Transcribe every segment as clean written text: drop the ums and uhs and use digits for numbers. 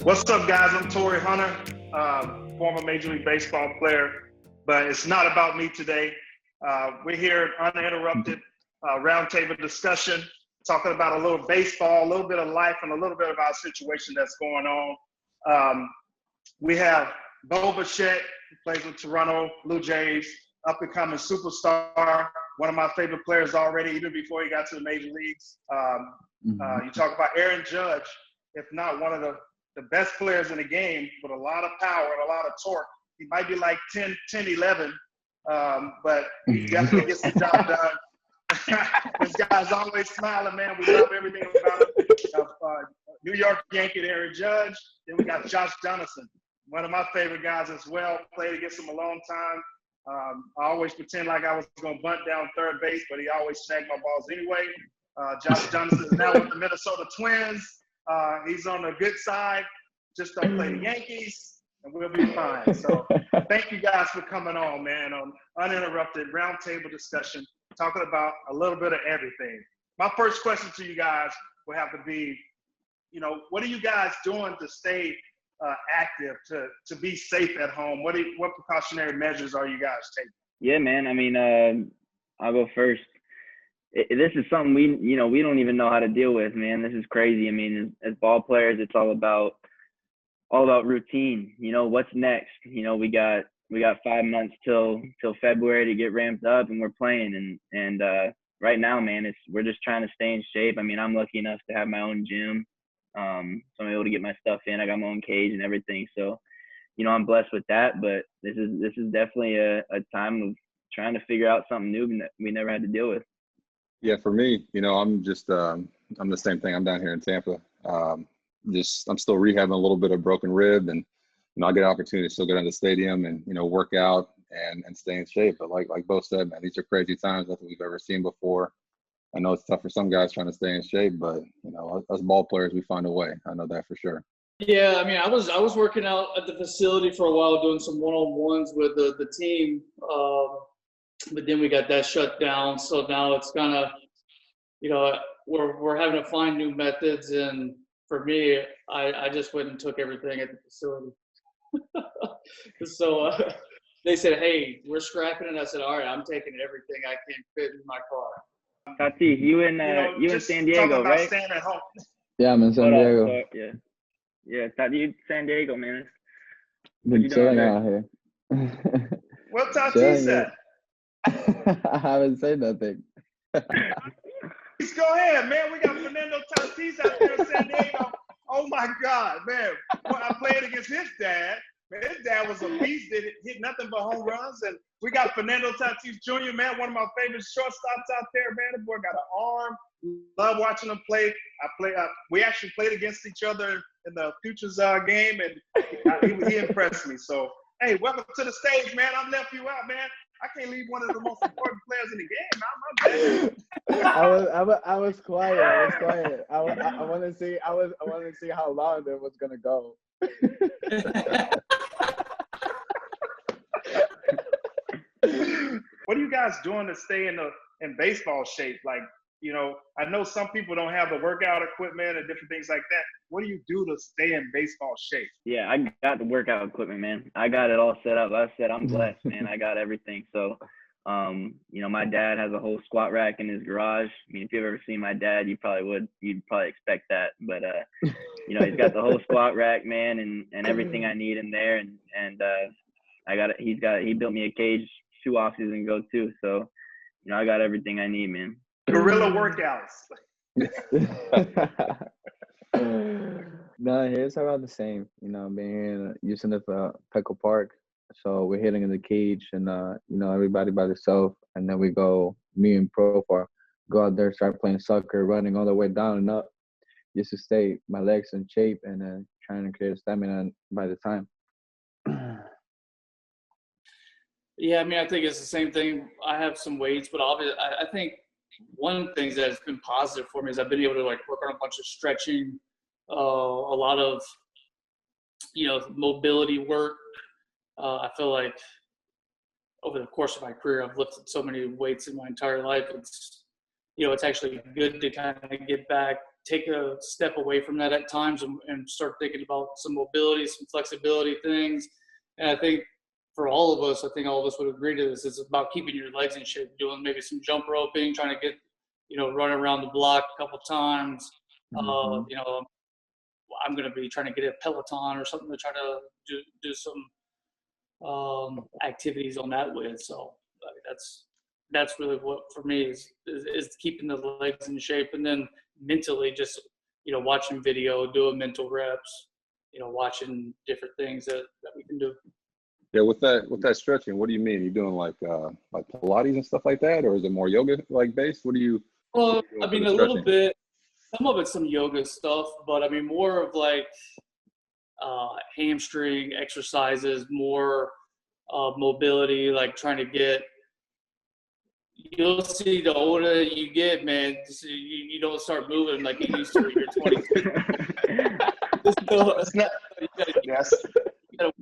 What's up, guys? I'm Torii Hunter, former Major League Baseball player, but it's not about me today. We're here at Uninterrupted Roundtable discussion, talking about a little baseball, a little bit of life, and a little bit of our situation that's going on. We have Bo Bichette, who plays with Toronto Blue Jays, up-and-coming superstar, one of my favorite players already, even before he got to the major leagues. You talk about Aaron Judge, if not one of the best players in the game, with a lot of power and a lot of torque. He might be like 10-11, but he definitely gets the job done. This guy's always smiling, man. We love everything about him. New York Yankee Aaron Judge. Then we got Josh Donaldson, one of my favorite guys as well. Played against him a long time. I always pretend like I was going to bunt down third base, but he always snagged my balls anyway. Josh Donaldson is now with the Minnesota Twins. He's on the good side. Just don't play the Yankees, and we'll be fine. So thank you guys for coming on, man, on Uninterrupted Roundtable discussion, talking about a little bit of everything. My first question to you guys will have to be, what are you guys doing to stay active, to be safe at home? What precautionary measures are you guys taking? Yeah, man. I mean, I'll go first. This is something we don't even know how to deal with, man. This is crazy. I mean, as ball players, it's all about routine. What's next? We got 5 months till February to get ramped up, and we're playing. And right now, man, we're just trying to stay in shape. I mean, I'm lucky enough to have my own gym, so I'm able to get my stuff in. I got my own cage and everything. So, I'm blessed with that. But this is definitely a time of trying to figure out something new that we never had to deal with. Yeah, for me, I'm just I'm the same thing. I'm down here in Tampa. I'm still rehabbing a little bit of broken rib, and I get an opportunity to still go down to the stadium and work out and stay in shape. But like both said, man, these are crazy times, nothing we've ever seen before. I know it's tough for some guys trying to stay in shape, but us ball players, we find a way. I know that for sure. Yeah, I mean, I was working out at the facility for a while, doing some one-on-ones with the team. But then we got that shut down. So now it's kind of, we're having to find new methods. And for me, I just went and took everything at the facility. So they said, hey, we're scrapping it. I said, all right, I'm taking everything I can fit in my car. Tatis, you in San Diego, right? Staying at home. Yeah, I'm in San Diego. Yeah, Tatis, San Diego, man. Been chilling out here. What Tatis at? I haven't said nothing. Please go ahead, man. We got Fernando Tatis out there in San Diego. Oh my God, man. Well, I played against his dad. Man, his dad was a beast. Did hit nothing but home runs. And we got Fernando Tatis Jr., man, one of my favorite shortstops out there, man. The boy got an arm. Love watching him play. We actually played against each other in the Futures game, and he impressed me. So, hey, welcome to the stage, man. I left you out, man. I can't leave one of the most important players in the game. I was quiet. I want to see. I want to see how long it was gonna go. What are you guys doing to stay in baseball shape? Like, I know some people don't have the workout equipment and different things like that. What do you do to stay in baseball shape? Yeah, I got the workout equipment, man. I got it all set up. Like I said, I'm blessed, man. I got everything. So, my dad has a whole squat rack in his garage. I mean, if you've ever seen my dad, you'd probably expect that. But, he's got the whole squat rack, man, and everything I need in there. And I got it. He built me a cage 2 off-season ago too. So, I got everything I need, man. Guerrilla workouts. No, here's about the same. Being here using the Petco Park, so we're hitting in the cage, and everybody by themselves, and then me and Profar go out there, start playing soccer, running all the way down and up, just to stay my legs in shape, and then trying to create stamina by the time. Yeah, I mean, I think it's the same thing. I have some weights, but obviously, I think one thing that's been positive for me is I've been able to work on a bunch of stretching, a lot of, mobility work. I feel like over the course of my career, I've lifted so many weights in my entire life. It's actually good to kind of get back take a step away from that at times and start thinking about some mobility, some flexibility things. And I think for all of us, I think all of us would agree to this. It's about keeping your legs in shape, doing maybe some jump roping, trying to get, run around the block a couple times. I'm going to be trying to get a Peloton or something to try to do some activities on that with. So that's really what for me is keeping the legs in shape, and then mentally just watching video, doing mental reps, watching different things that we can do. Yeah, with that stretching, what do you mean? You doing like Pilates and stuff like that, or is it more yoga like based? What do you? Well, I mean, a little bit. Some of it's some yoga stuff, but I mean more of like hamstring exercises, more mobility, like trying to get. You'll see the older you get, man, you don't start moving like you used to when you're 22.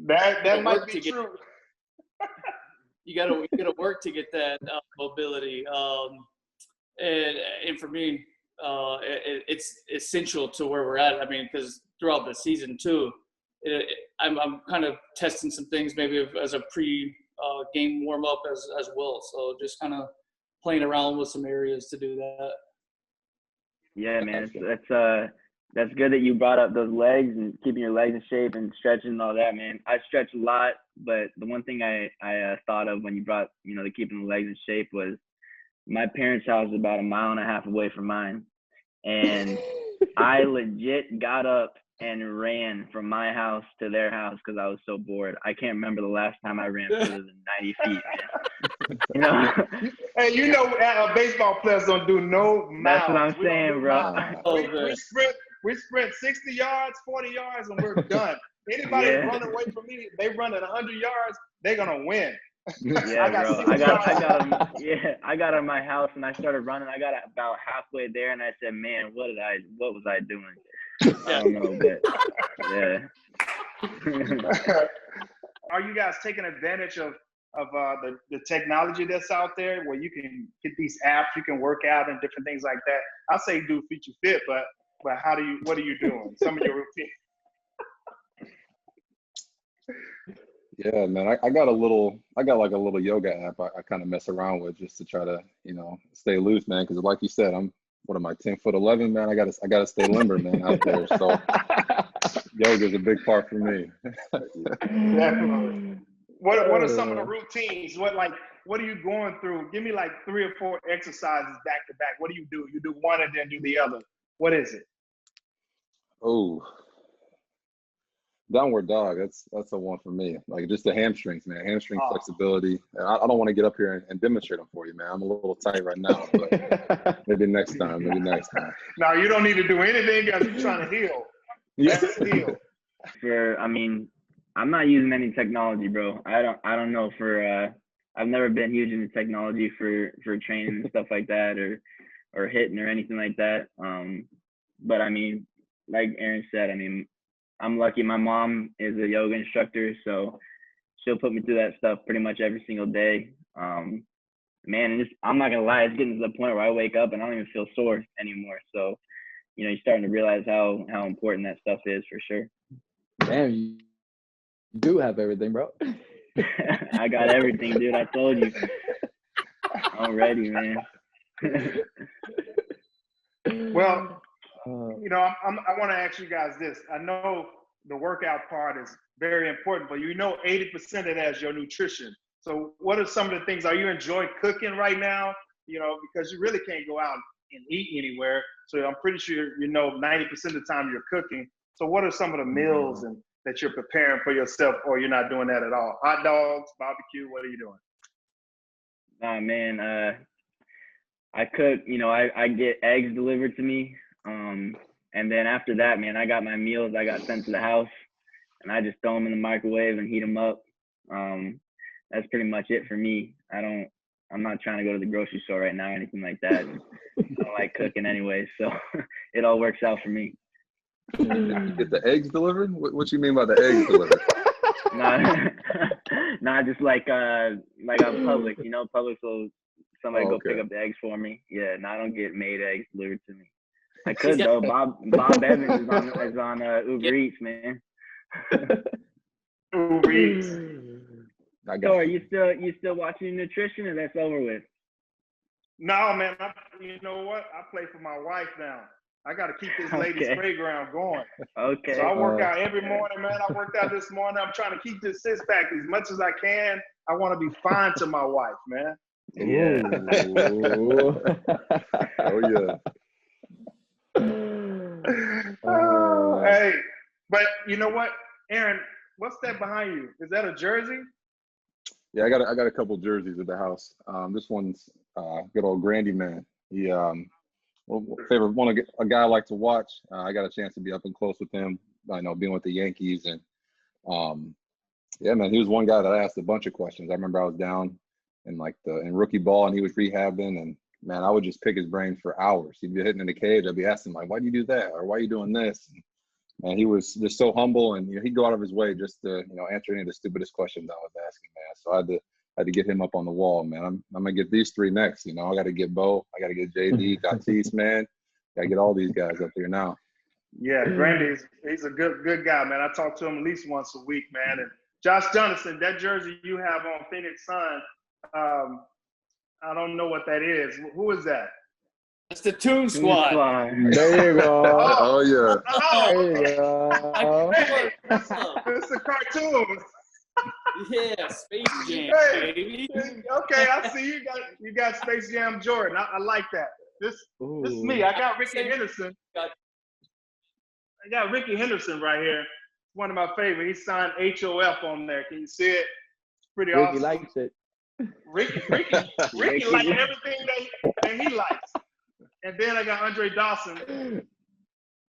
That might be true. You gotta work to get that mobility, and for me, it's essential to where we're at. I mean, because throughout the season too, I'm kind of testing some things maybe as a game warm up as well. So just kind of playing around with some areas to do that. Yeah, man, that's good that you brought up those legs and keeping your legs in shape and stretching and all that, man. I stretch a lot, but the one thing I thought of when you brought, the keeping the legs in shape was my parents' house is about 1.5 miles away from mine. And I legit got up and ran from my house to their house because I was so bored. I can't remember the last time I ran further than 90 feet, man. Hey, baseball players don't do no miles. That's what I'm saying, bro. We sprint 60 yards, 40 yards, and we're done. Anybody run away from me, they run at 100 yards, they're gonna win. Yeah, bro. I got out of my house and I started running. I got about halfway there and I said, man, what was I doing? I don't know, but yeah. Are you guys taking advantage of the technology that's out there where you can get these apps, you can work out and different things like that? I say do Feature Fit, but what are you doing? Some of your routine. Yeah, man, I got like a little yoga app I kind of mess around with just to try to, stay loose, man. Because like you said, I'm 10'11", man. I gotta stay limber, man, out there. So yoga is a big part for me. Definitely. What are some of the routines? What are you going through? Give me like 3 or 4 exercises back to back. What do? You do one and then do the other. What is it? Oh, downward dog. That's a one for me. Like just the hamstrings, man. Hamstring flexibility. I don't want to get up here and demonstrate them for you, man. I'm a little tight right now, but maybe next time. No, you don't need to do anything else. You're trying to heal. Let's heal. I'm not using any technology, bro. I don't know I've never been huge into technology for training and stuff like that or hitting or anything like that. But I mean, like Aaron said, I mean, I'm lucky. My mom is a yoga instructor, so she'll put me through that stuff pretty much every single day. Man, and I'm not gonna lie, it's getting to the point where I wake up and I don't even feel sore anymore. So, you're starting to realize how important that stuff is for sure. Damn, you do have everything, bro. I got everything, dude. I told you. I'm ready, man. Well, I want to ask you guys this. I know the workout part is very important, but 80% of that is your nutrition. So what are some of the things? Are you enjoying cooking right now? Because you really can't go out and eat anywhere. So I'm pretty sure 90% of the time you're cooking. So what are some of the meals that you're preparing for yourself, or you're not doing that at all? Hot dogs, barbecue, what are you doing? Oh, man, I cook, I get eggs delivered to me. And then after that, man, I got my meals I got sent to the house and I just throw them in the microwave and heat them up. That's pretty much it for me. I'm not trying to go to the grocery store right now or anything like that. I don't like cooking anyway, so it all works out for me. Get the eggs delivered? What you mean by the eggs delivered? Nah, just like on Publix, Publix will somebody go pick up the eggs for me. Yeah, I don't get made eggs delivered to me. I could though. Bob Evans is on Uber Eats, man. Uber Eats. I So got are you still watching nutrition, or that's over with? No, man. You know what? I play for my wife now. I got to keep this ladies' Okay. playground going. Okay. So I work out every morning, man. I worked out this morning. I'm trying to keep this six-pack as much as I can. I want to be fine to my wife, man. Yeah. Ooh. Oh yeah. Oh, hey. But you know what, Aaron? What's that behind you? Is that a jersey? Yeah, I got a couple jerseys at the house. This one's good old Grandy man. He a guy I like to watch. I got a chance to be up and close with him. I know being with the Yankees, and yeah, man, he was one guy that I asked a bunch of questions. I remember I was down in rookie ball, and he was rehabbing, and man, I would just pick his brain for hours. He'd be hitting in the cage. I'd be asking him, like, why do you do that, or why are you doing this? And he was just so humble, and he'd go out of his way just to answer any of the stupidest questions I was asking, man. So I had to get him up on the wall, man. I'm gonna get these three next. I got to get Bo, I got to get JD, Tatis, man. Got to get all these guys up here now. Yeah, Grandy, he's a good guy, man. I talk to him at least once a week, man. And Josh Donaldson, that jersey you have on Phoenix Sun, I don't know what that is. Who is that? It's the Toon Squad. There you go. Oh yeah. There you go. Hey, What's up? it's the cartoons. Yeah, Space Jam, Hey, baby. okay, I see you got Space Jam Jordan. I like that. This is me. I got Ricky Henderson. I got Ricky Henderson right here. One of my favorite. He signed HOF on there. Can you see it? It's pretty Ricky awesome. likes it. Ricky likes everything that he likes. And then I got Andre Dawson.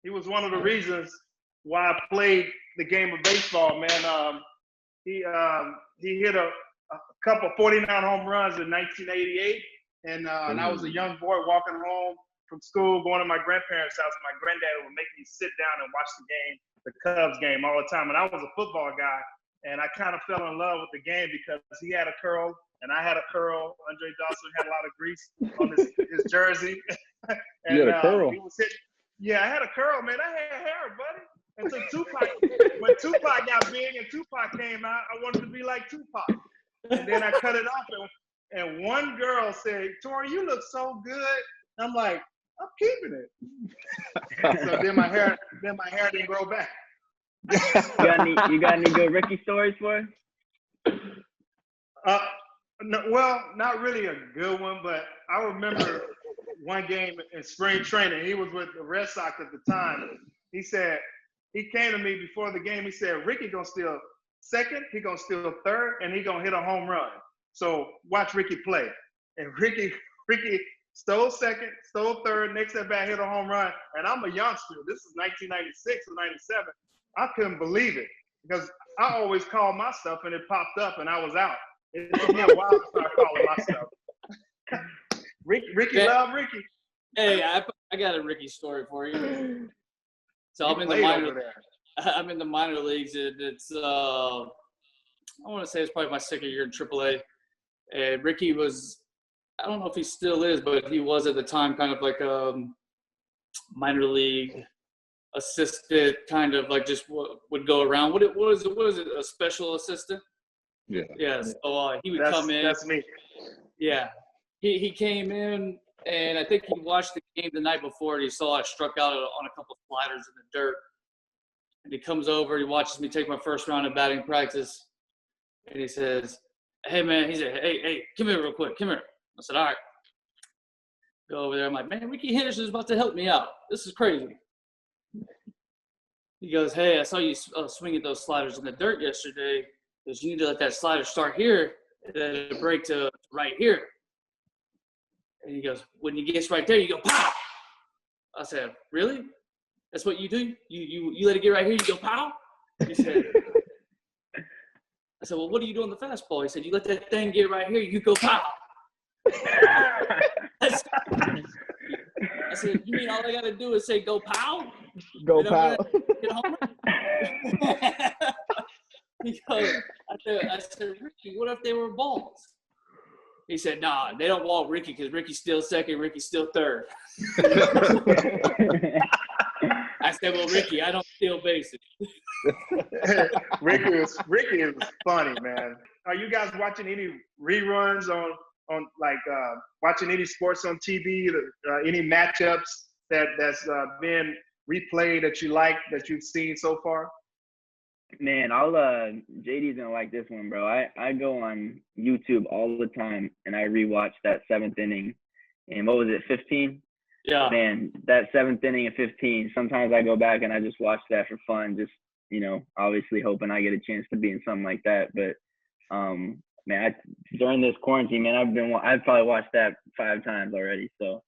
He was one of the reasons why I played the game of baseball, man. He hit a couple 49 home runs in 1988, and I was a young boy walking home from school, going to my grandparents' house. My granddad would make me sit down and watch the Cubs game all the time. And I was a football guy, and I kind of fell in love with the game because he had a curl and I had a curl. Andre Dawson had a lot of grease on his jersey. And, you had a curl? He was I had a curl, man. I had hair, buddy. And so when Tupac got big and Tupac came out, I wanted to be like Tupac. And then I cut it off, and one girl said, "Torii, you look so good." I'm like, I'm keeping it. So then my hair didn't grow back. You got any good Ricky stories for us? No, well, not really a good one, but I remember one game in spring training. He was with the Red Sox at the time. He said, he came to me before the game. He said, Ricky gonna steal second, he gonna steal third, and he gonna hit a home run. So watch Ricky play. And Ricky stole second, stole third, next at bat hit a home run. And I'm a youngster. This is 1996 or 97. I couldn't believe it because I always called my stuff and it popped up and I was out. It took me a while to start calling my stuff. Ricky, love Ricky. Hey, I got a Ricky story for you. So I'm in the minor leagues. It's I want to say it's probably my second year in AAA. And Ricky was, I don't know if he still is, but he was at the time kind of like a minor league assistant, kind of like just would go around. What is it? A special assistant? Yeah. Yeah. So he would come in. That's me. Yeah. He came in, and I think he watched the game the night before, and he saw I struck out on a couple of sliders in the dirt. And he comes over, he watches me take my first round of batting practice, and he says, "Hey, man," he said, hey, come here real quick, come here. I said, all right. Go over there. I'm like, man, Ricky Henderson's about to help me out. This is crazy. He goes, hey, I saw you swinging those sliders in the dirt yesterday. Because you need to let that slider start here and then it'll break to right here. And he goes, when he gets right there, you go, pow! I said, really? That's what you do? You let it get right here, you go, pow? He said, I said, well, what do you do on the fastball? He said, you let that thing get right here, you go, pow! I said, you mean all I got to do is say, go, pow? Go, pow. He goes, I said, Ricky, what if they were balls? He said, nah, they don't walk Ricky because Ricky's still second, Ricky's still third. I said, well, Ricky, I don't steal bases. Ricky is funny, man. Are you guys watching any reruns on like watching any sports on TV? Any matchups that's been replayed that you like that you've seen so far? Man, I'll JD's gonna like this one, bro. I go on YouTube all the time and I rewatch that 7th inning. And what was it, 15? Yeah. Man, that 7th inning of 15. Sometimes I go back and I just watch that for fun, just obviously hoping I get a chance to be in something like that. But man, during this quarantine, man, I've probably watched that 5 times already. So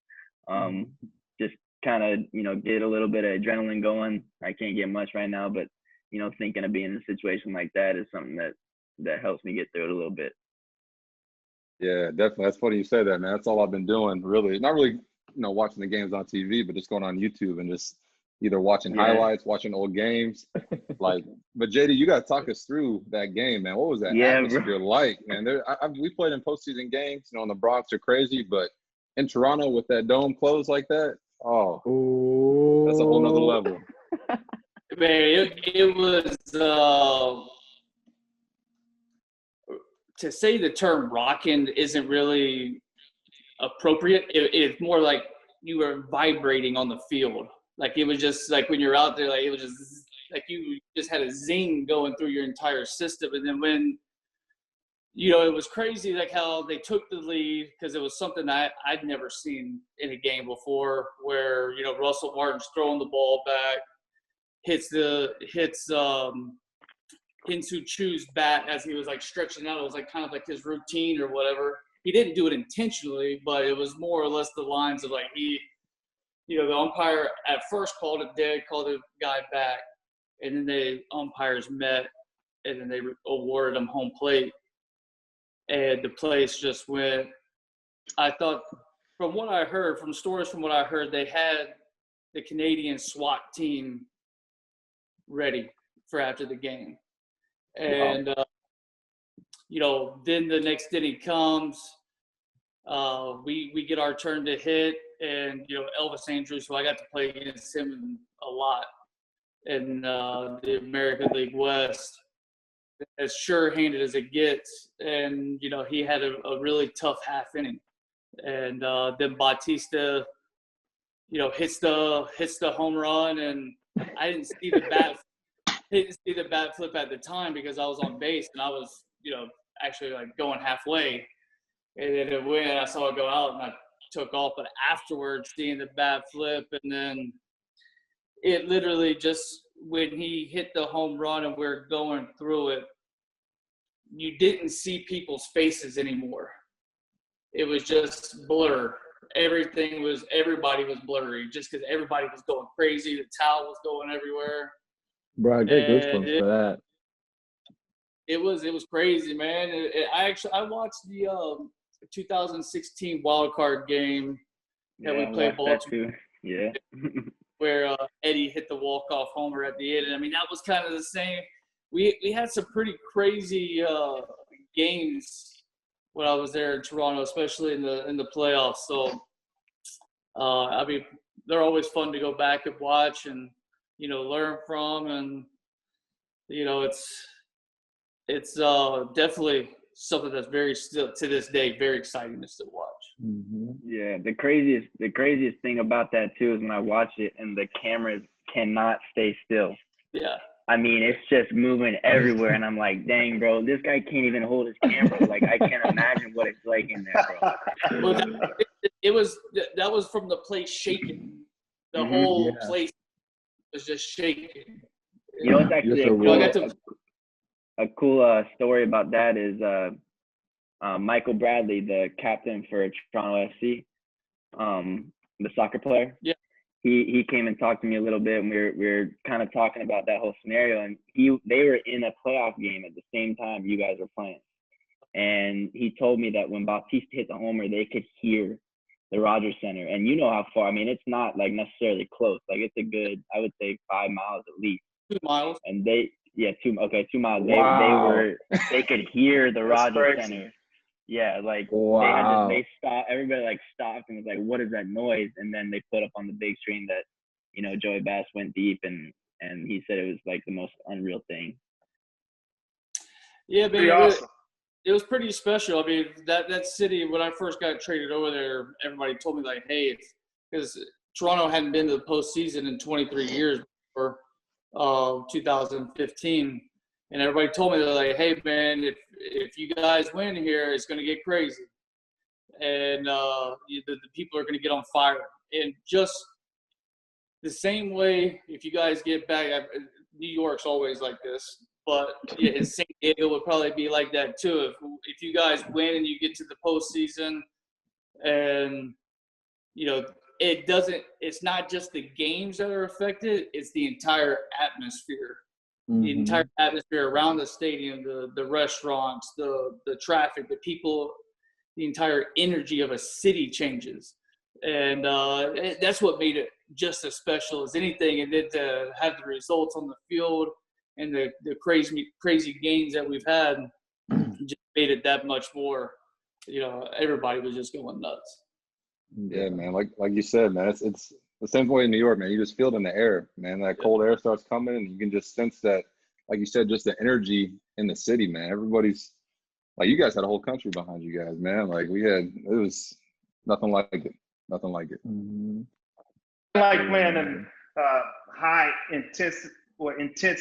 just kind of get a little bit of adrenaline going. I can't get much right now, but thinking of being in a situation like that is something that helps me get through it a little bit. Yeah, definitely. That's funny you say that, man. That's all I've been doing, really. Not really, watching the games on TV, but just going on YouTube and just either watching highlights, watching old games. But JD, you got to talk us through that game, man. What was that atmosphere like, man? We played in postseason games, in the Bronx are crazy, but in Toronto with that dome closed like that, that's a whole nother level. Man, it was to say the term rocking isn't really appropriate. It's more like you were vibrating on the field. Like it was just like when you're out there, like it was just like you just had a zing going through your entire system. And then when it was crazy, like how they took the lead, because it was something I'd never seen in a game before, where Russell Martin's throwing the ball back. Hits Hinsu Chu's bat as he was like stretching out. It was like kind of like his routine or whatever. He didn't do it intentionally, but it was more or less the lines of like the umpire at first called it dead, called the guy back, and then the umpires met, and then they awarded him home plate, and the place just went. I thought, from what I heard, they had the Canadian SWAT team ready for after the game. And then the next inning comes, we get our turn to hit, and Elvis Andrews, who I got to play against him a lot in the American League West, as sure-handed as it gets, and he had a really tough half inning, and then Bautista hits the home run, and I didn't see the bat flip at the time because I was on base and I was, actually like going halfway, and then it went. I saw it go out and I took off. But afterwards, seeing the bat flip, and then it literally just when he hit the home run and we're going through it, you didn't see people's faces anymore. It was just blur. Everybody was blurry just because everybody was going crazy. The towel was going everywhere. Bro, I get goosebumps for that. It was crazy, man. I watched the 2016 wild card game that we played Baltimore. Yeah. Where Eddie hit the walk-off homer at the end. And I mean, that was kind of the same. We had some pretty crazy games when I was there in Toronto, especially in the playoffs. So, I mean, they're always fun to go back and watch and learn from, and it's definitely something that's very still to this day very exciting to still watch. Mm-hmm. Yeah, the craziest thing about that too is when I watch it and the cameras cannot stay still. Yeah. I mean, it's just moving everywhere, and I'm like, dang, bro, this guy can't even hold his camera. Like, I can't imagine what it's like in there, bro. Well, that was from the place shaking. The whole place was just shaking. It's actually a cool story about that is Michael Bradley, the captain for Toronto FC, the soccer player. Yeah. He came and talked to me a little bit, and we were kind of talking about that whole scenario. And they were in a playoff game at the same time you guys were playing. And he told me that when Bautista hit the homer, they could hear the Rogers Center. And you know how far, I mean, it's not like necessarily close. Like it's a good, I would say 5 miles at least. 2 miles. And 2 miles. Wow. They could hear the Rogers Center. Yeah, like Wow. they stopped. Everybody like stopped and was like, "What is that noise?" And then they put up on the big screen that, Joey Bass went deep, and he said it was like the most unreal thing. Yeah, Pretty man, awesome. it was pretty special. I mean, that city, when I first got traded over there, everybody told me like, hey, because Toronto hadn't been to the postseason in 23 years before 2015. And everybody told me, they're like, hey, man, if you guys win here, it's going to get crazy. And the people are going to get on fire. And just the same way, if you guys get back, New York's always like this. But in San Diego would probably be like that too. If you guys win and you get to the postseason, and it's not just the games that are affected; it's the entire atmosphere. The entire atmosphere around the stadium, the restaurants, the traffic, the people, the entire energy of a city changes. And that's what made it just as special as anything. And then to have the results on the field and the crazy games that we've had just made it that much more, everybody was just going nuts. Yeah, man. Like you said, man, it's the same way in New York, man. You just feel it in the air, man. That cold air starts coming, and you can just sense that, like you said, just the energy in the city, man. Everybody's like, you guys had a whole country behind you guys, man. Like it was nothing like it. Nothing like it. I like playing in high intense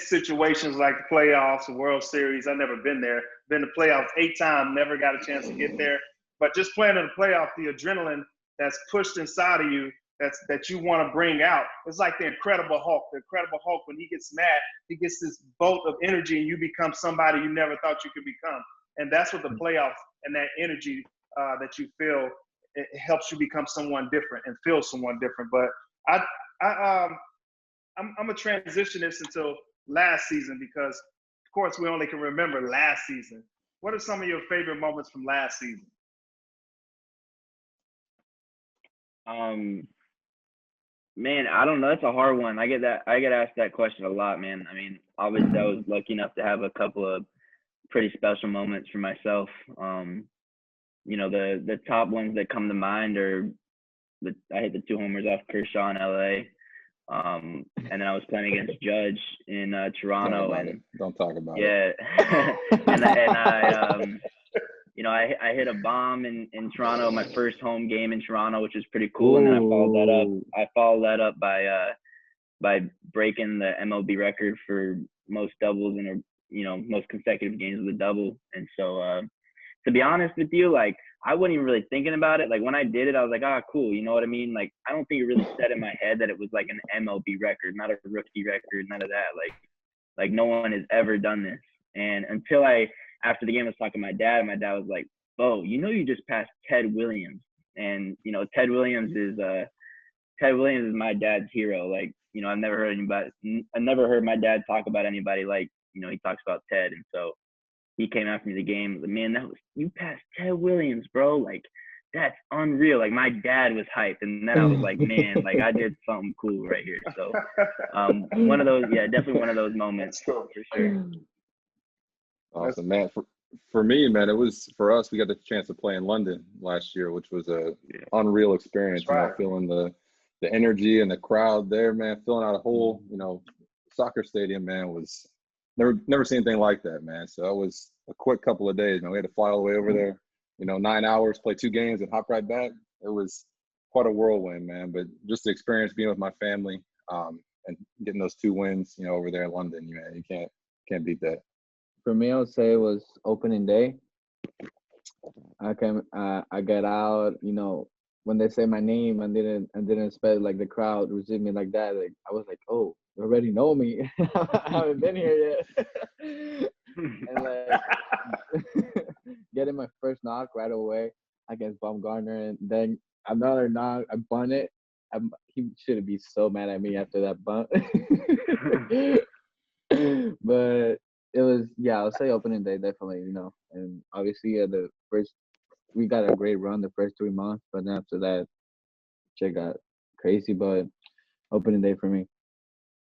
situations like the playoffs, the World Series. I've never been there. Been to playoffs 8 times, never got a chance to get there. But just playing in the playoff, the adrenaline that's pushed inside of you, that you want to bring out. It's like the Incredible Hulk. The Incredible Hulk, when he gets mad, he gets this bolt of energy, and you become somebody you never thought you could become. And that's what the playoffs and that energy that you feel, it helps you become someone different and feel someone different. But I'm gonna transition this until last season, because of course we only can remember last season. What are some of your favorite moments from last season? Man, I don't know. That's a hard one. I get asked that question a lot, man. I mean, obviously I was lucky enough to have a couple of pretty special moments for myself. The top ones that come to mind are I hit the 2 homers off Kershaw in LA. And then I was playing against Judge in Toronto, Don't talk about it. Yeah. and I hit a bomb in Toronto, my first home game in Toronto, which was pretty cool. And then I followed that up by breaking the MLB record for most doubles in most consecutive games with a double. And so to be honest with you, like, I wasn't even really thinking about it. Like, when I did it, I was like, cool. You know what I mean? Like, I don't think it really set in my head that it was like an MLB record, not a rookie record, none of that. Like no one has ever done this. And until after the game, I was talking to my dad, and my dad was like, Bo, you just passed Ted Williams. And, Ted Williams is my dad's hero. Like, I've never heard my dad talk about anybody like, he talks about Ted. And so he came after me the game. Like, man, you passed Ted Williams, bro. Like, that's unreal. Like, my dad was hyped, and then I was like, man, like, I did something cool right here. So, one of those, definitely one of those moments for sure. Awesome, man. For me, man, it was for us. We got the chance to play in London last year, which was a unreal experience. Right. Feeling the energy and the crowd there, man. Filling out a whole, soccer stadium, man, was never seen anything like that, man. So it was a quick couple of days, man. We had to fly all the way over there, 9 hours, play 2 games, and hop right back. It was quite a whirlwind, man. But just the experience being with my family, and getting those 2 wins, over there in London, man, you can't beat that. For me, I would say it was opening day. I got out, when they say my name, I didn't expect like the crowd to receive me like that. Like, I was like, oh, you already know me. I haven't been here yet. And like getting my first knock right away against Baumgartner, and then another knock, I bunt it. He should be so mad at me after that bunt. But it was, I'll say opening day, definitely, and obviously we got a great run the first 3 months, but then after that, shit got crazy. But opening day for me.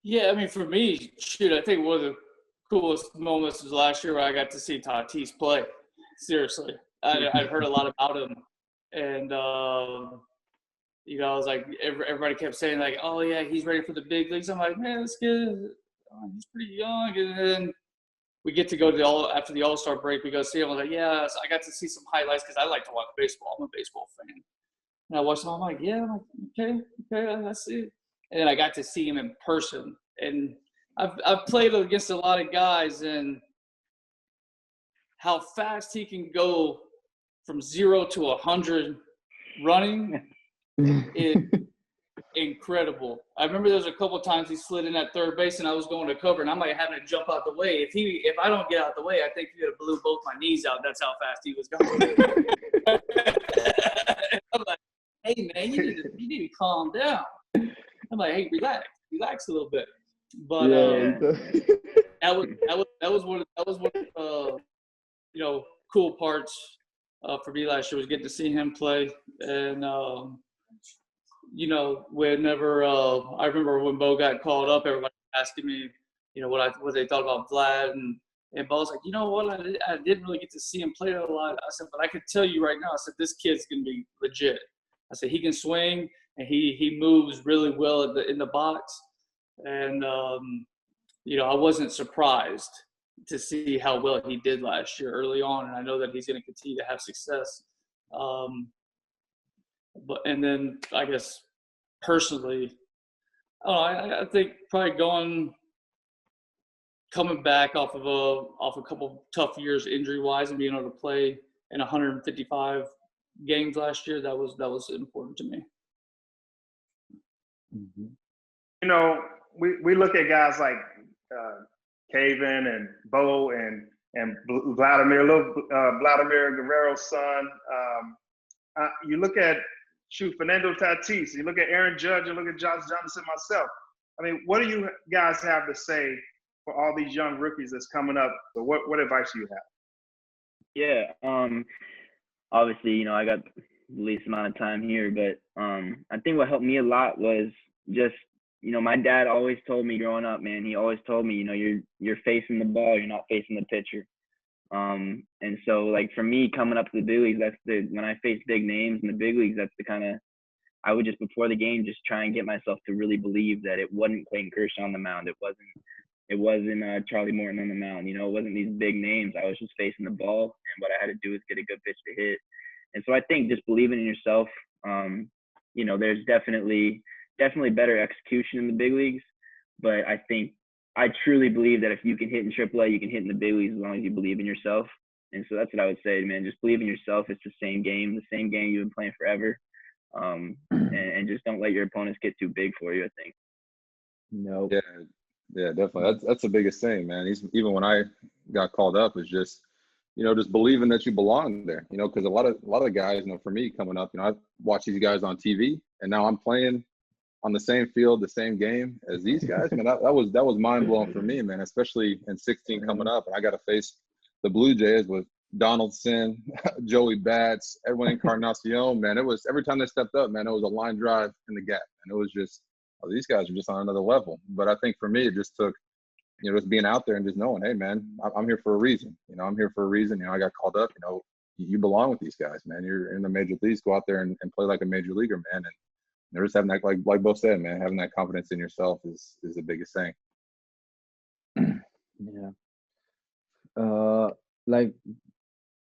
Yeah, I mean, for me, I think one of the coolest moments was last year where I got to see Tatis play. Seriously. I'd heard a lot about him, and you know, I was like, everybody kept saying like, oh yeah, he's ready for the big leagues. I'm like, man, this kid, he's pretty young. And then we get to go to after the All-Star break, we go see him. I was like, yeah, so I got to see some highlights because I like to watch baseball. I'm a baseball fan. And I watched him. I'm like, yeah, okay, I see it. And then I got to see him in person. And I've played against a lot of guys, and how fast he can go from 0 to 100 running is incredible. I remember there was a couple of times he slid in at third base and I was going to cover and I might have to jump out the way. If I don't get out the way, I think he would have blew both my knees out. That's how fast he was going. I'm like, hey man, you need to calm down. I'm like, hey, relax a little bit. But that was one of you know, cool parts for me last year was getting to see him play. And you know, whenever I remember when Bo got called up, everybody was asking me, you know, what they thought about Vlad, and Bo was like, you know what, I didn't really get to see him play a lot. I said, but I could tell you right now, I said, this kid's gonna be legit. I said, he can swing and he moves really well in the box, and you know, I wasn't surprised to see how well he did last year early on, and I know that he's going to continue to have success. But and then I guess personally, I think probably coming back off a couple tough years injury wise and being able to play in 155 games last year, that was important to me. Mm-hmm. You know, we look at guys like Caven and Bo and Vladimir, Vladimir Guerrero's son. You look at Fernando Tatis. You look at Aaron Judge. You look at Josh Johnson. Myself. I mean, what do you guys have to say for all these young rookies that's coming up? So what advice do you have? Yeah. Obviously, you know, I got the least amount of time here, but I think what helped me a lot was just, you know, my dad always told me growing up, man, he always told me, you know, you're facing the ball, you're not facing the pitcher. And so like for me coming up to the big leagues, when I face big names in the big leagues, that's the kind of, I would just before the game just try and get myself to really believe that it wasn't Clayton Kershaw on the mound. It wasn't Charlie Morton on the mound. You know, it wasn't these big names. I was just facing the ball, and what I had to do was get a good pitch to hit. And so I think just believing in yourself, you know, there's definitely better execution in the big leagues, but I truly believe that if you can hit in AAA, you can hit in the big leagues as long as you believe in yourself. And so that's what I would say, man. Just believe in yourself. It's the same game you've been playing forever. And just don't let your opponents get too big for you, I think. Nope. Yeah, definitely. That's the biggest thing, man. Even when I got called up, it's just, you know, just believing that you belong there. You know, because a lot of guys, you know, for me coming up, you know, I watch these guys on TV, and now I'm playing on the same field, the same game as these guys. Man, that was mind blowing for me, man. Especially in 16 coming up, and I got to face the Blue Jays with Donaldson, Joey Bats, Edwin Encarnacion. Man, it was every time they stepped up, man, it was a line drive in the gap, and it was just, oh, these guys are just on another level. But I think for me, it just took, you know, just being out there and just knowing, hey, man, I'm here for a reason. You know, I'm here for a reason. You know, I got called up. You know, you belong with these guys, man. You're in the major leagues. Go out there and play like a major leaguer, man. And they're just having that, like Bo said, man, having that confidence in yourself is the biggest thing. Yeah. Like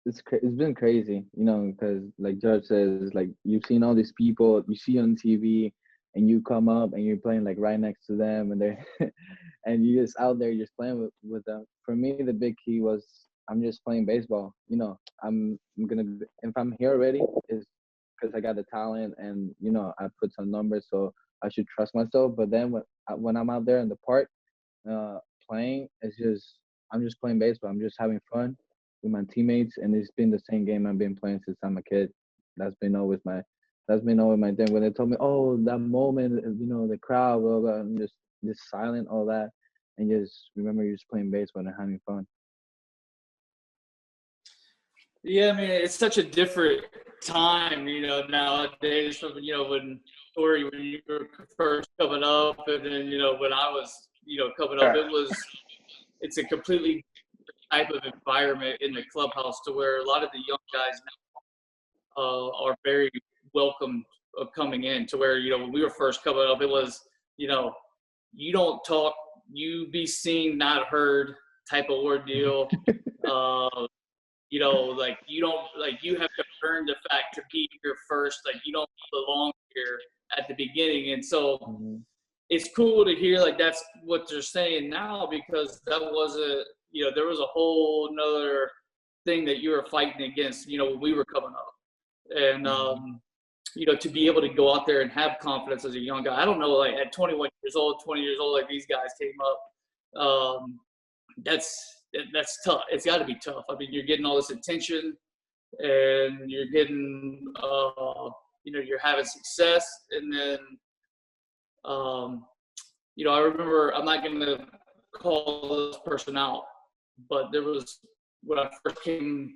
it's been crazy, you know, because like Judge says, like you've seen all these people you see on TV, and you come up and you're playing like right next to them, and they're and you just out there just playing with them. For me, the big key was I'm just playing baseball. You know, I'm gonna, if I'm here already, is because I got the talent, and you know I put some numbers, so I should trust myself. But then when I'm out there in the park playing, I'm just playing baseball. I'm just having fun with my teammates, and it's been the same game I've been playing since I'm a kid. That's been always my thing. When they told me, oh, that moment, you know, the crowd, blah, blah, and just silent, all that, and just remember you're just playing baseball and having fun. Yeah, I mean, it's such a different time, you know, nowadays from, you know, when you were first coming up, and then, you know, when I was, you know, coming up, it's a completely type of environment in the clubhouse to where a lot of the young guys now are very welcome of coming in, to where, you know, when we were first coming up, it was, you know, you don't talk, you be seen, not heard type of ordeal. You know, like you don't, like you have to earn the fact to be here first. Like you don't belong here at the beginning. And so it's cool to hear like that's what they're saying now, because that wasn't, you know, there was a whole nother thing that you were fighting against, you know, when we were coming up. And, you know, to be able to go out there and have confidence as a young guy. I don't know, like at 21 years old, 20 years old, like these guys came up, that's tough. It's got to be tough. I mean, you're getting all this attention, and you're getting, you know, you're having success, and then, you know, I remember, I'm not going to call this person out, but there was, when I first came,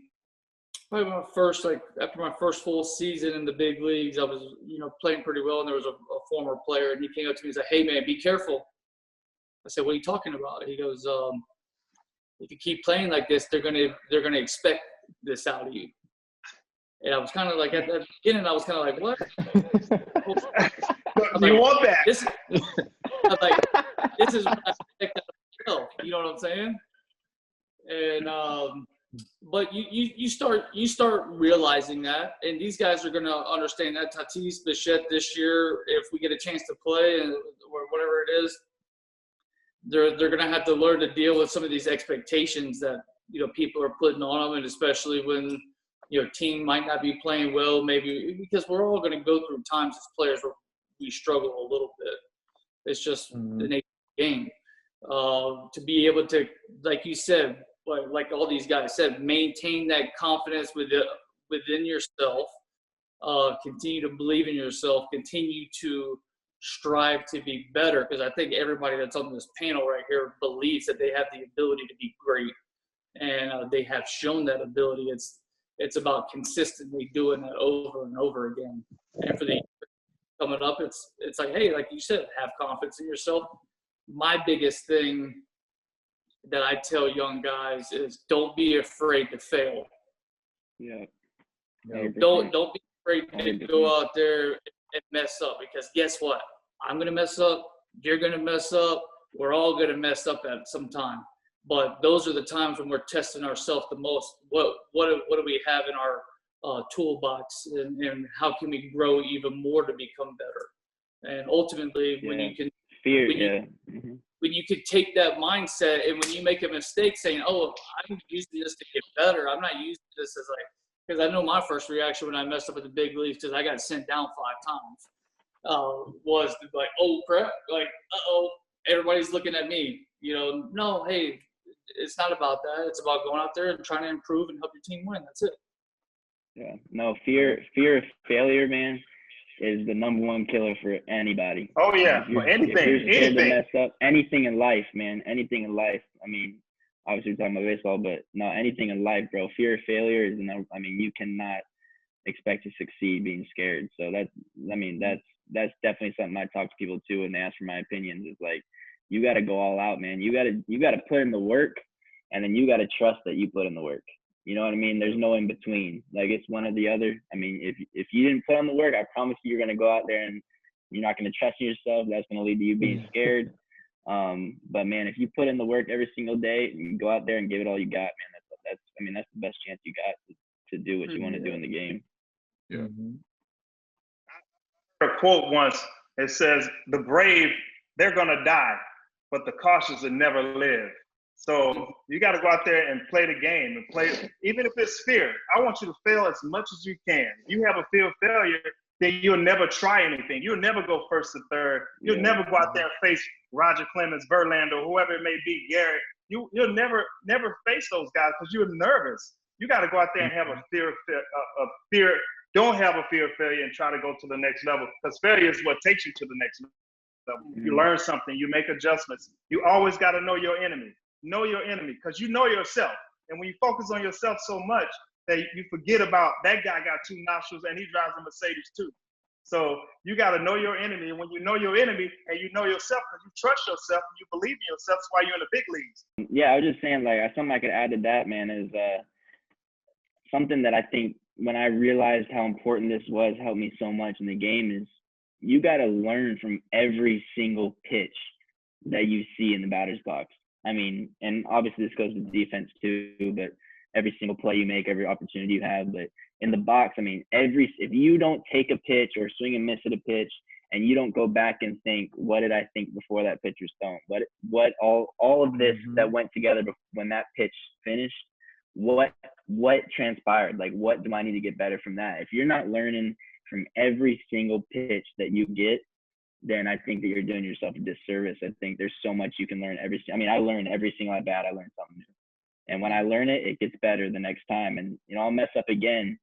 probably my first, like after my first full season in the big leagues, I was, you know, playing pretty well, and there was a former player, and he came up to me and said, "Hey man, be careful." I said, "What are you talking about?" He goes, "If you keep playing like this, they're gonna expect this out of you." And I was kind of like, at the beginning, I was kind of like, "What?" You want that? This, I'm like, this is what I expect out of myself. You know what I'm saying? And but you start realizing that, and these guys are gonna understand that. Tatis, Bichette this year, if we get a chance to play and or whatever it is, they're gonna have to learn to deal with some of these expectations that, you know, people are putting on them, and especially when, you know, team might not be playing well, maybe because we're all gonna go through times as players where we struggle a little bit. It's just the nature of the game. To be able to, like you said, like all these guys said, maintain that confidence within yourself, continue to believe in yourself, continue to strive to be better, because I think everybody that's on this panel right here believes that they have the ability to be great, and they have shown that ability. It's about consistently doing that over and over again. And for the coming up, it's like, hey, like you said, have confidence in yourself. My biggest thing that I tell young guys is don't be afraid to fail. Yeah. Don't be afraid to go out there and mess up, because guess what? I'm gonna mess up. You're gonna mess up. We're all gonna mess up at some time. But those are the times when we're testing ourselves the most. What do we have in our toolbox, and how can we grow even more to become better? And ultimately, when you can when you could take that mindset, and when you make a mistake saying, "Oh, I'm using this to get better. I'm not using this as like," because I know my first reaction when I messed up at the big leagues, because I got sent down 5 times, was like, "Oh crap!" Like, "Uh-oh, everybody's looking at me." You know, no, hey, it's not about that. It's about going out there and trying to improve and help your team win. That's it. Yeah. No, fear of failure, man, is the number one killer for anybody. Oh yeah, for anything. To mess up, anything in life, man, anything in life. I mean, obviously we're talking about baseball, but no, anything in life, bro. Fear of failure is I mean, you cannot expect to succeed being scared. So that's definitely something I talk to people too when they ask for my opinions. Is like, you got to go all out, man. You got to put in the work, and then you got to trust that you put in the work. You know what I mean? There's no in between. Like, it's one or the other. I mean, if you didn't put on the work, I promise you're going to go out there and you're not going to trust in yourself. That's going to lead to you being scared. But man, if you put in the work every single day, you go out there and give it all you got, man. That's the best chance you got to do what you want to do in the game. Yeah. A quote once, it says, "The brave, they're gonna die, but the cautious will never live." So you got to go out there and play the game, and play, even if it's fear. I want you to fail as much as you can. You have a fear of failure, then you'll never try anything. You'll never go first to third. You'll never go out there and face Roger Clemens, Verlander, whoever it may be, Garrett. You'll never face those guys because you're nervous. You got to go out there and have a fear of fear. Don't have a fear of failure and try to go to the next level, because failure is what takes you to the next level. You learn something. You make adjustments. You always got to know your enemy. Know your enemy, because you know yourself. And when you focus on yourself so much that you forget about that guy got 2 nostrils and he drives a Mercedes too. So you got to know your enemy. And when you know your enemy and you know yourself, because you trust yourself and you believe in yourself, that's why you're in the big leagues. Yeah, I was just saying, like, something I could add to that, man, is something that I think when I realized how important this was helped me so much in the game is you got to learn from every single pitch that you see in the batter's box. I mean, and obviously this goes to defense too, but every single play you make, every opportunity you have, but in the box, I mean, if you don't take a pitch or swing and miss at a pitch and you don't go back and think, what did I think before that pitch was thrown? What all of this that went together when that pitch finished, what transpired? Like, what do I need to get better from that? If you're not learning from every single pitch that you get, then I think that you're doing yourself a disservice. I think there's so much you can learn I learn every single at bat, I learn something new. And when I learn it, it gets better the next time. And, I'll mess up again,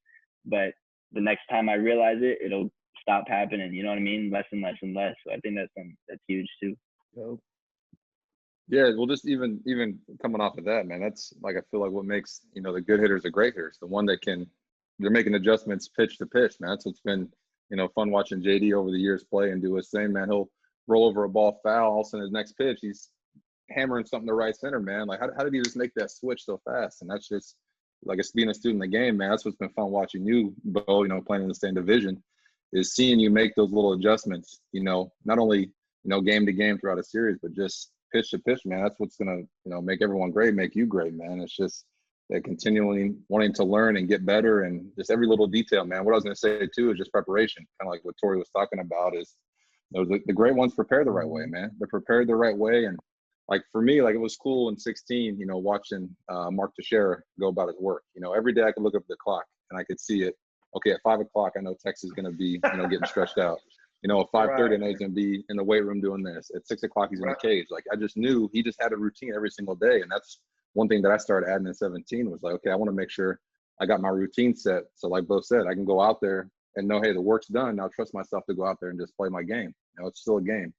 but the next time I realize it, it'll stop happening. You know what I mean? Less and less and less. So I think that's huge too. Yep. Yeah, well, just even coming off of that, man, that's like, I feel like what makes, the good hitters the great hitters, the one that they're making adjustments pitch to pitch, man. That's what's been, fun watching JD over the years play and do his thing, man. He'll roll over a ball foul, all of a sudden his next pitch, he's hammering something to right center, man. Like, how did he just make that switch so fast? And that's just, like, it's being a student of the game, man. That's what's been fun watching you, Bo, playing in the same division, is seeing you make those little adjustments, not only, game to game throughout a series, but just pitch to pitch, man. That's what's going to, make everyone great, make you great, man. It's just that continually wanting to learn and get better and just every little detail, man. What I was going to say, too, is just preparation, kind of like what Torii was talking about is, the great ones prepare the right way, man. They're prepared the right way. And, like, for me, like, it was cool in 16, watching Mark Teixeira go about his work. Every day I could look up at the clock and I could see it. Okay, at 5 o'clock, I know Tex is going to be, getting stretched out. At 5:30, I know he's going to be in the weight room doing this. At 6 o'clock, he's in the cage. Like, I just knew he just had a routine every single day. And that's one thing that I started adding in 17 was like, okay, I want to make sure I got my routine set. So like Bo said, I can go out there and know, hey, the work's done. Now trust myself to go out there and just play my game. It's still a game.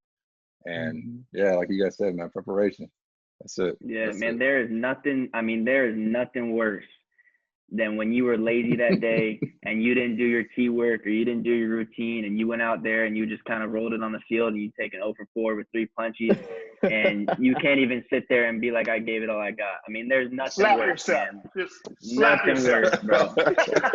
And yeah, like you guys said, man, preparation. That's it. Yeah, That's man, it. there is nothing worse than when you were lazy that day and you didn't do your tee work or you didn't do your routine and you went out there and you just kind of rolled it on the field and you take an 0 for 4 with 3 punches and you can't even sit there and be like, I gave it all I got. I mean, there's nothing Slap worse, yourself. man. Just slap Nothing yourself. worse, bro.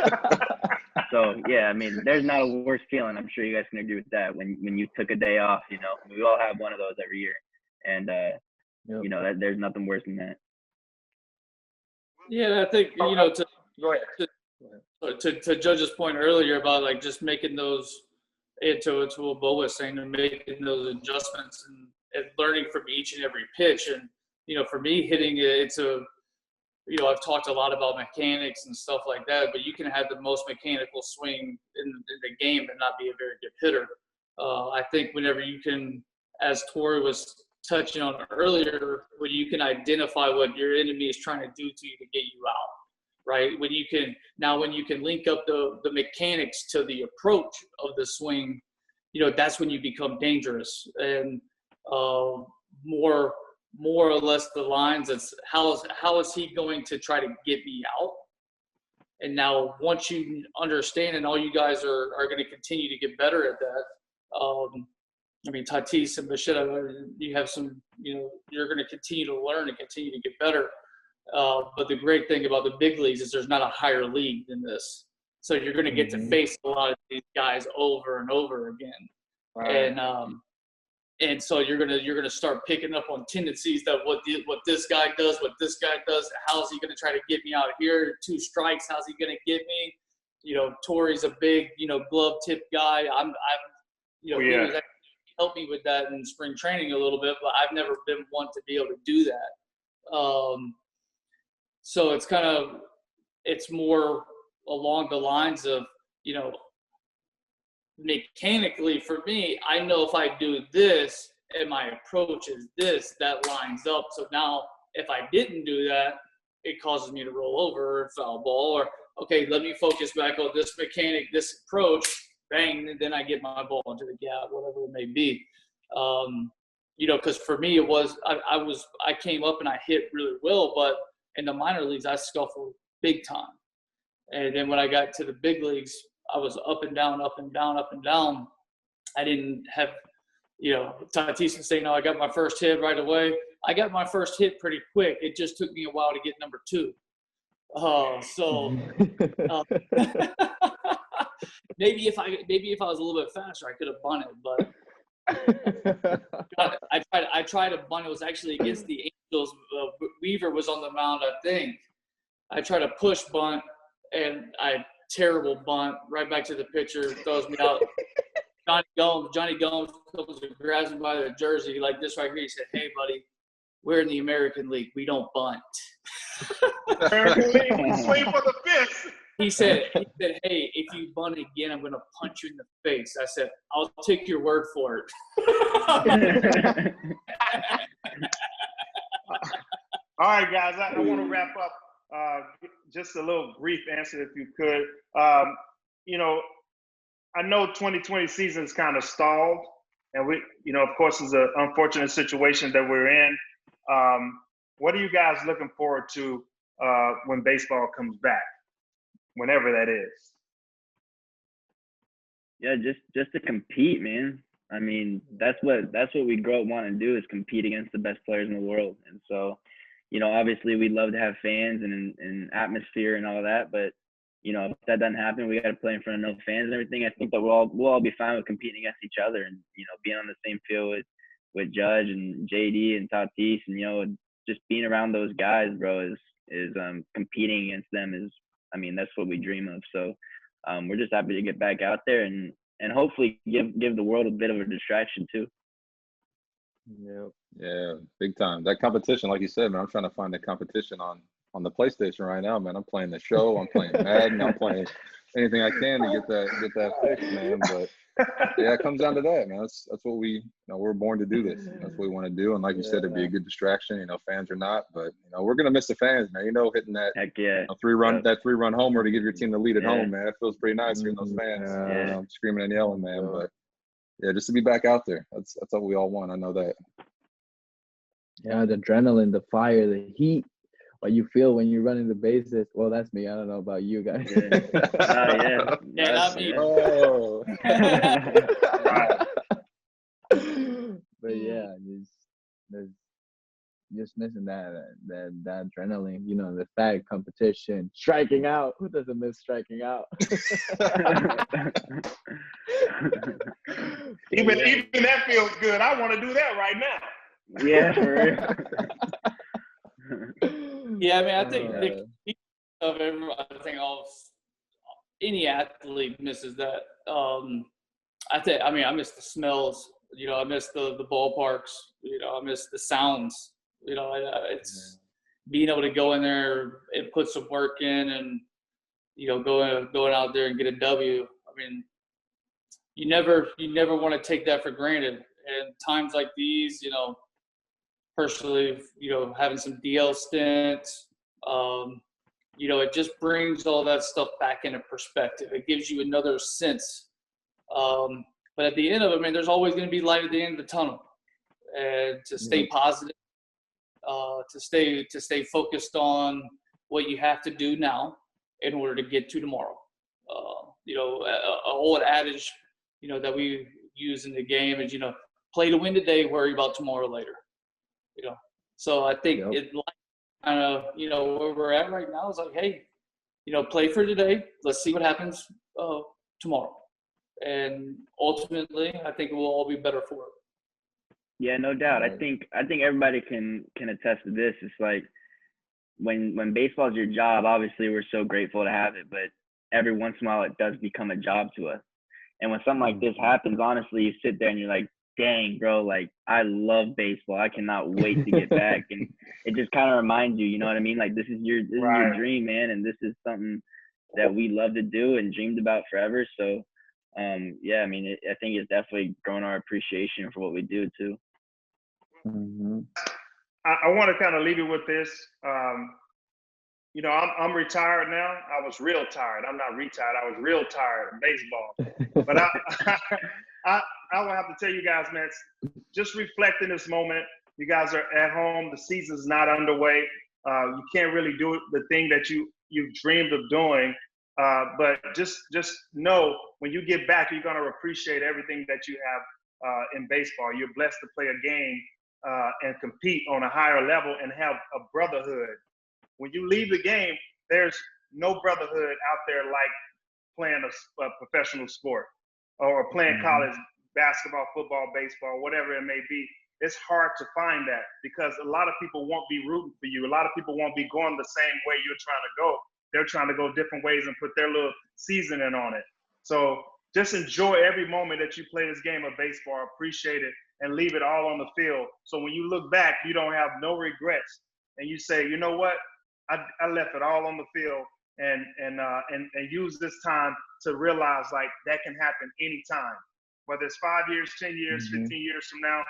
So, yeah, I mean, there's not a worse feeling. I'm sure you guys can agree with that when you took a day off, We all have one of those every year. And, that there's nothing worse than that. Yeah, I think, Go ahead. to Judge's point earlier about like just making those, to what Bo was saying, and making those adjustments and learning from each and every pitch. And, for me, hitting it's I've talked a lot about mechanics and stuff like that, but you can have the most mechanical swing in the game and not be a very good hitter. I think whenever you can, as Torii was touching on earlier, when you can identify what your enemy is trying to do to you to get you out, right? When you can link up the mechanics to the approach of the swing, that's when you become dangerous. And more or less the lines, it's how is he going to try to get me out? And now once you understand, and all you guys are going to continue to get better at that, I mean, Tatis and Bichette, you have some, you're going to continue to learn and continue to get better. But the great thing about the big leagues is there's not a higher league than this. So you're going to get to face a lot of these guys over and over again. Right. And so you're gonna start picking up on tendencies that what this guy does, how is he gonna try to get me out of here? 2 strikes, how's he gonna get me? Torii's a big, glove tip guy. He was actually helped me with that in spring training a little bit, but I've never been one to be able to do that. So it's more along the lines of, mechanically for me, I know if I do this and my approach is this, that lines up. So now if I didn't do that, it causes me to roll over or foul ball, or, okay, let me focus back on this mechanic, this approach, bang, and then I get my ball into the gap, whatever it may be. Because for me, it was, I came up and I hit really well, but in the minor leagues, I scuffled big time. And then when I got to the big leagues, I was up and down, up and down, up and down. I didn't have, Tatis would say, no, I got my first hit right away. I got my first hit pretty quick. It just took me a while to get number 2. Maybe if I was a little bit faster, I could have bunted, but I tried to bunt. It was actually against the Angels. Weaver was on the mound, I think. I tried to push bunt, and terrible bunt right back to the pitcher, throws me out. Johnny Gomes comes and grabs me by the jersey like this right here. He said, "Hey, buddy, we're in the American League. We don't bunt." American League, we swing for the fifth. He said, "Hey, if you bunt again, I'm going to punch you in the face." I said, "I'll take your word for it." All right, guys, I want to wrap up. Just a little brief answer, if you could. I know 2020 season is kind of stalled, and we, of course, it's an unfortunate situation that we're in. What are you guys looking forward to when baseball comes back, whenever that is? Yeah, just to compete, man. I mean, that's what we grow up wanting to do, is compete against the best players in the world. And so, obviously we'd love to have fans and atmosphere and all that, but if that doesn't happen, we got to play in front of no fans and everything. I think that we'll all be fine with competing against each other and being on the same field with Judge and JD and Tatis, and just being around those guys, bro, is competing against them is, I mean, that's what we dream of. So we're just happy to get back out there and hopefully give the world a bit of a distraction too. Yep. Yeah, big time. That competition, like you said, man, I'm trying to find the competition on the PlayStation right now, man. I'm playing the show, I'm playing Madden, I'm playing anything I can to get that fixed, man. But yeah, it comes down to that, man. That's what we, we're born to do this. That's what we want to do. And like you said, it'd be a good distraction, fans or not. But we're gonna miss the fans, man. Hitting that Heck yeah. that 3-run homer to give your team the lead at home, man. It feels pretty nice hearing those fans screaming and yelling, man. Sure. But yeah, just to be back out there. That's what we all want. I know that. Yeah, the adrenaline, the fire, the heat, what you feel when you're running the bases. Well, that's me. I don't know about you guys. Yeah. Yeah, not me. Oh. But yeah, just missing that adrenaline, the tag competition, striking out. Who doesn't miss striking out? Even that feels good. I want to do that right now. Yeah, for real. Yeah, I mean, I think any athlete misses that. I miss the smells. I miss the ballparks. I miss the sounds. It's being able to go in there and put some work in, and going out there and get a W. I mean, you never want to take that for granted. And times like these, personally, having some DL stints, it just brings all that stuff back into perspective. It gives you another sense. But at the end of it, there's always going to be light at the end of the tunnel, and to stay positive, to stay focused on what you have to do now in order to get to tomorrow. A old adage, that we use in the game is, play to win today, worry about tomorrow later. So I think it kind of, where we're at right now is like, hey, play for today. Let's see what happens tomorrow. And ultimately, I think we'll all be better for it. Yeah, no doubt. I think everybody can attest to this. It's like when baseball is your job, obviously we're so grateful to have it, but every once in a while it does become a job to us. And when something like this happens, honestly, you sit there and you're like, dang, bro, like, I love baseball. I cannot wait to get back. And it just kind of reminds you, you know what I mean? Like, this is your dream, man. And this is something that we love to do and dreamed about forever. So, yeah, I mean, I think it's definitely grown our appreciation for what we do, too. Mm-hmm. I want to kind of leave you with this. I'm retired now. I was real tired. I'm not retired. I was real tired of baseball. But I will have to tell you guys, man, just reflect in this moment. You guys are at home. The season's not underway. You can't really do the thing that you've dreamed of doing. But just know when you get back, you're going to appreciate everything that you have in baseball. You're blessed to play a game and compete on a higher level and have a brotherhood. When you leave the game, there's no brotherhood out there like playing a professional sport or playing college basketball, football, baseball, whatever it may be. It's hard to find that because a lot of people won't be rooting for you. A lot of people won't be going the same way you're trying to go. They're trying to go different ways and put their little seasoning on it. So just enjoy every moment that you play this game of baseball, appreciate it, and leave it all on the field. So when you look back, you don't have no regrets. And you say, you know what? I left it all on the field and use this time to realize like that can happen anytime. Whether it's 5 years, 10 years, 15 years from now,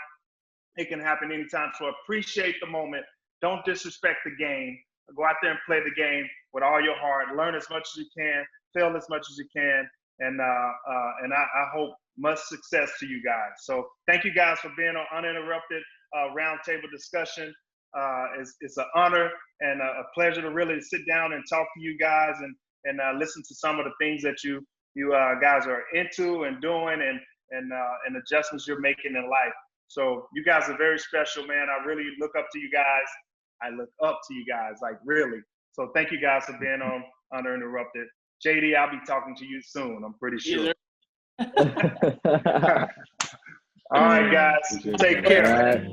it can happen anytime. So appreciate the moment. Don't disrespect the game. Go out there and play the game with all your heart. Learn as much as you can. Fail as much as you can. And I hope much success to you guys. So thank you guys for being on Uninterrupted Roundtable Discussion. It's an honor and a pleasure to really sit down and talk to you guys and listen to some of the things that you guys are into and doing and adjustments you're making in life. So you guys are very special, man. I really look up to you guys. I look up to you guys, like really. So thank you guys for being on Uninterrupted. JD, I'll be talking to you soon, I'm pretty sure. All right, guys. Take care.